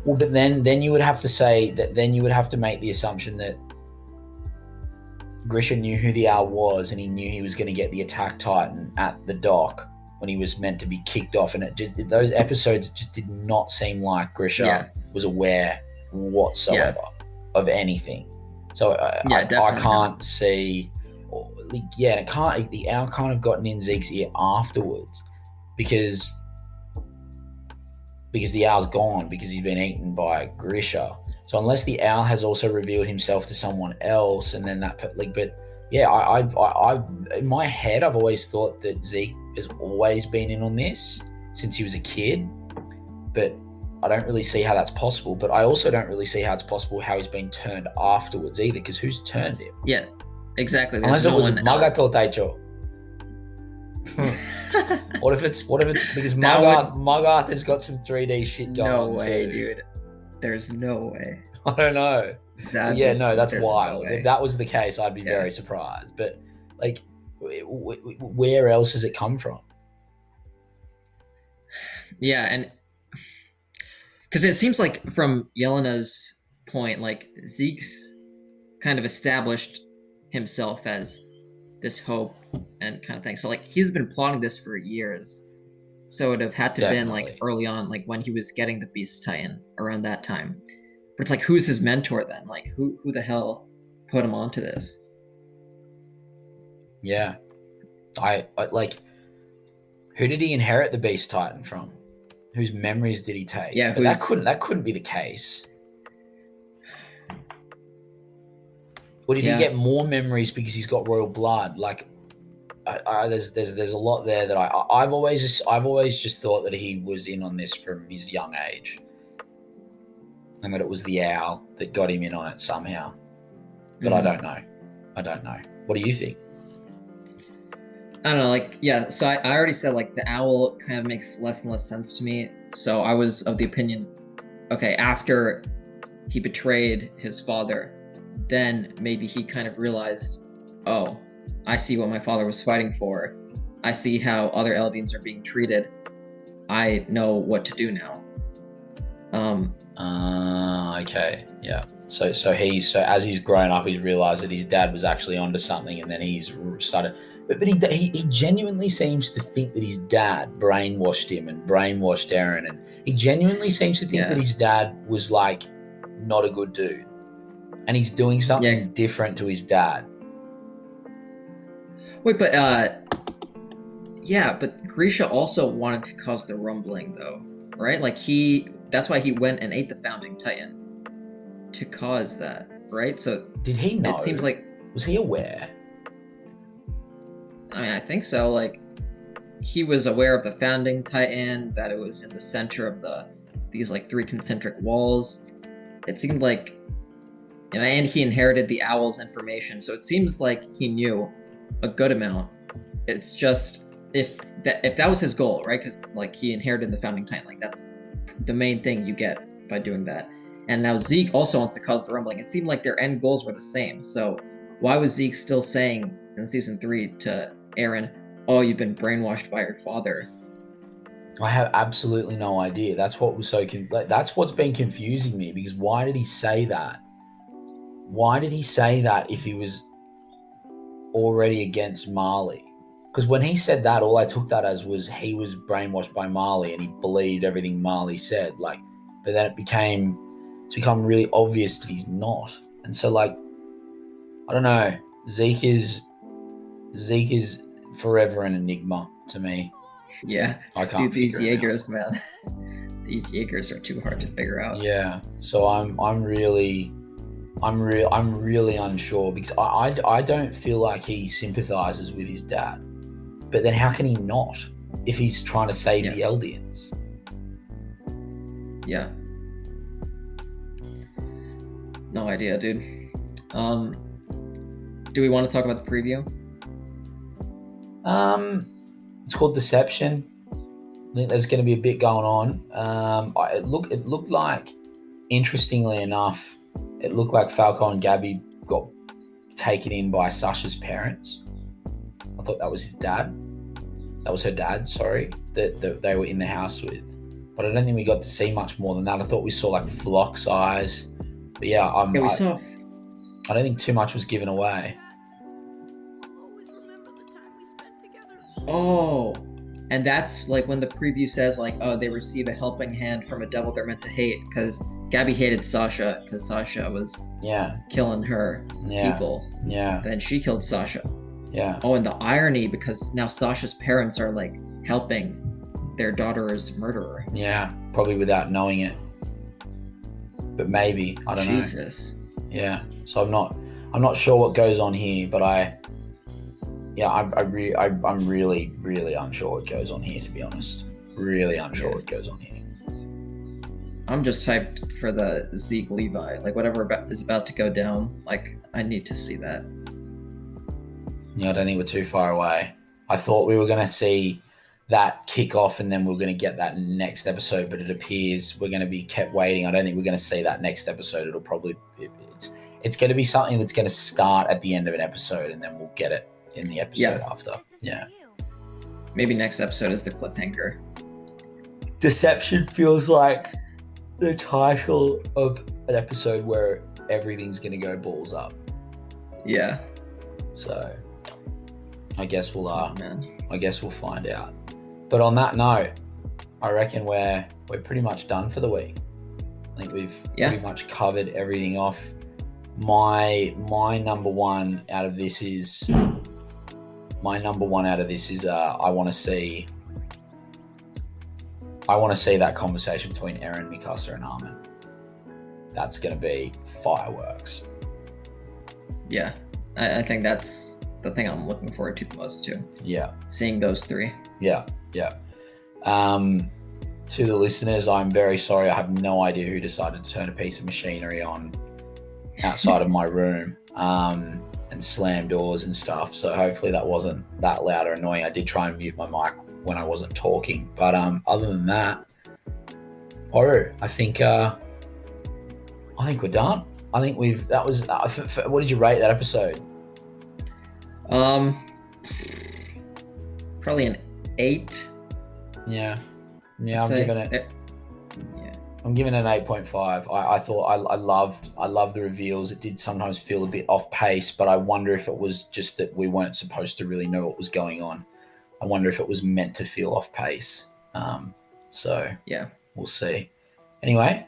Well, but then you would have to say that. Then you would have to make the assumption that Grisha knew who the owl was, and he knew he was going to get the attack titan at the dock when he was meant to be kicked off. And those episodes just did not seem like Grisha was aware whatsoever of anything. So I can't see. Yeah, it can't. The owl can't have gotten in Zeke's ear afterwards because the owl's gone, because he's been eaten by Grisha. So unless the owl has also revealed himself to someone else, and then that, like, but yeah, I in my head I've always thought that Zeke has always been in on this since he was a kid, but I don't really see how that's possible. But I also don't really see how it's possible how he's been turned afterwards either, because who's turned him? Yeah, exactly. Unless it was Magato Taicho. What if it's because Margarth has got some 3D shit going on? No way, dude. There's no way. I don't know. That's wild. No, if that was the case, I'd be very surprised. But like, where else has it come from? Yeah, and because it seems like from Yelena's point, like Zeke's kind of established himself as this hope and kind of thing. So like he's been plotting this for years. So it would have had to been like early on, like when he was getting the Beast Titan around that time. But it's like, who's his mentor then? Like who the hell put him onto this? Yeah. I like, who did he inherit the Beast Titan from? Whose memories did he take? Yeah, that couldn't be the case. Or did he get more memories because he's got royal blood? Like, there's a lot there that I've always just thought that he was in on this from his young age. and that it was the owl that got him in on it somehow. But I don't know. What do you think? I don't know, like, yeah, so I already said, like, the owl kind of makes less and less sense to me. So I was of the opinion, okay, after he betrayed his father, then maybe he kind of realized, oh, I see what my father was fighting for. I see how other Eldians are being treated. I know what to do now. Okay, yeah. So as he's grown up, he's realized that his dad was actually onto something, and then he's started. But he genuinely seems to think that his dad brainwashed him and brainwashed Eren, and he genuinely seems to think that his dad was like not a good dude, and he's doing something different to his dad. Wait, but but Grisha also wanted to cause the rumbling, though, right? Like that's why he went and ate the founding Titan to cause that, right? So did he know? It seems like, was he aware? I mean, I think so. Like, he was aware of the founding Titan, that it was in the center of these like 3 concentric walls. It seemed like, and he inherited the owl's information, so it seems like he knew a good amount. It's just if that was his goal, right? Because like he inherited the founding Titan, like that's the main thing you get by doing that. And now Zeke also wants to cause the rumbling. It seemed like their end goals were the same. So why was Zeke still saying in season 3 to Eren, "Oh, you've been brainwashed by your father"? I have absolutely no idea. That's what was that's what's been confusing me, because why did he say that? Why did he say that if he was already against Marley? Because when he said that, all I took that as was he was brainwashed by Marley and he believed everything Marley said. Like, but then it's become really obvious that he's not. And so, like, I don't know. Zeke is forever an enigma to me. Yeah, I can't these figure Jaegers, man. These Jaegers are too hard to figure out. Yeah, so I'm really unsure, because I don't feel like he sympathizes with his dad. But then how can he not if he's trying to save the Eldians? Yeah. No idea, dude. Do we want to talk about the preview? It's called Deception. I think there's going to be a bit going on. It looked like, interestingly enough, it looked like Falco and Gabby got taken in by Sasha's parents. I thought that was his dad. That was her dad, sorry, that they were in the house with. But I don't think we got to see much more than that. I thought we saw like Flock's eyes. But yeah, I don't think too much was given away. Oh, and that's like when the preview says like, oh, they receive a helping hand from a devil they're meant to hate, because Gabby hated Sasha because Sasha was killing her people. Yeah. And then she killed Sasha. Yeah. Oh, and the irony, because now Sasha's parents are like helping their daughter's murderer. Yeah, probably without knowing it. But maybe, I don't know. Jesus. Yeah. So I'm not sure what goes on here, but I'm really, really unsure what goes on here, to be honest. Really unsure what goes on here. I'm just hyped for the Zeke Levi. Like, whatever is about to go down, like, I need to see that. Yeah, I don't think we're too far away. I thought we were going to see that kick off and then we're going to get that next episode, but it appears we're going to be kept waiting. I don't think we're going to see that next episode. It'll probably, it's going to be something that's going to start at the end of an episode and then we'll get it in the episode after. Yeah. Maybe next episode is the cliffhanger. Deception feels like the title of an episode where everything's going to go balls up. Yeah. So I guess we'll find out. But on that note, I reckon we're pretty much done for the week. I think we've pretty much covered everything off. My number one out of this is I want to see that conversation between Eren, Mikasa, and Armin. That's going to be fireworks. Yeah, I think that's the thing I'm looking forward to the most too. Yeah. Seeing those 3. Yeah. to the listeners, I'm very sorry. I have no idea who decided to turn a piece of machinery on outside of my room and slam doors and stuff. So hopefully that wasn't that loud or annoying. I did try and mute my mic when I wasn't talking. But other than that, Poru, I think we're done. I think what did you rate that episode? Probably an 8. Yeah, I'd say. I'm giving it an 8.5. I thought I loved the reveals. It did sometimes feel a bit off pace, but I wonder if it was just that we weren't supposed to really know what was going on. I wonder if it was meant to feel off pace. So yeah, we'll see. Anyway,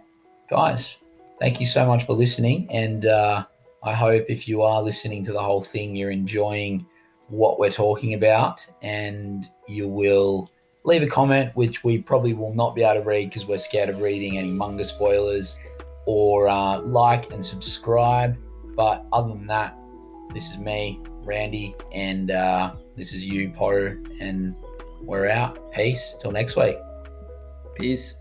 guys, thank you so much for listening, and I hope if you are listening to the whole thing, you're enjoying what we're talking about, and you will leave a comment, which we probably will not be able to read because we're scared of reading any manga spoilers, or like and subscribe. But other than that, this is me, Randy, and this is you, Poru, and we're out. Peace. Till next week. Peace.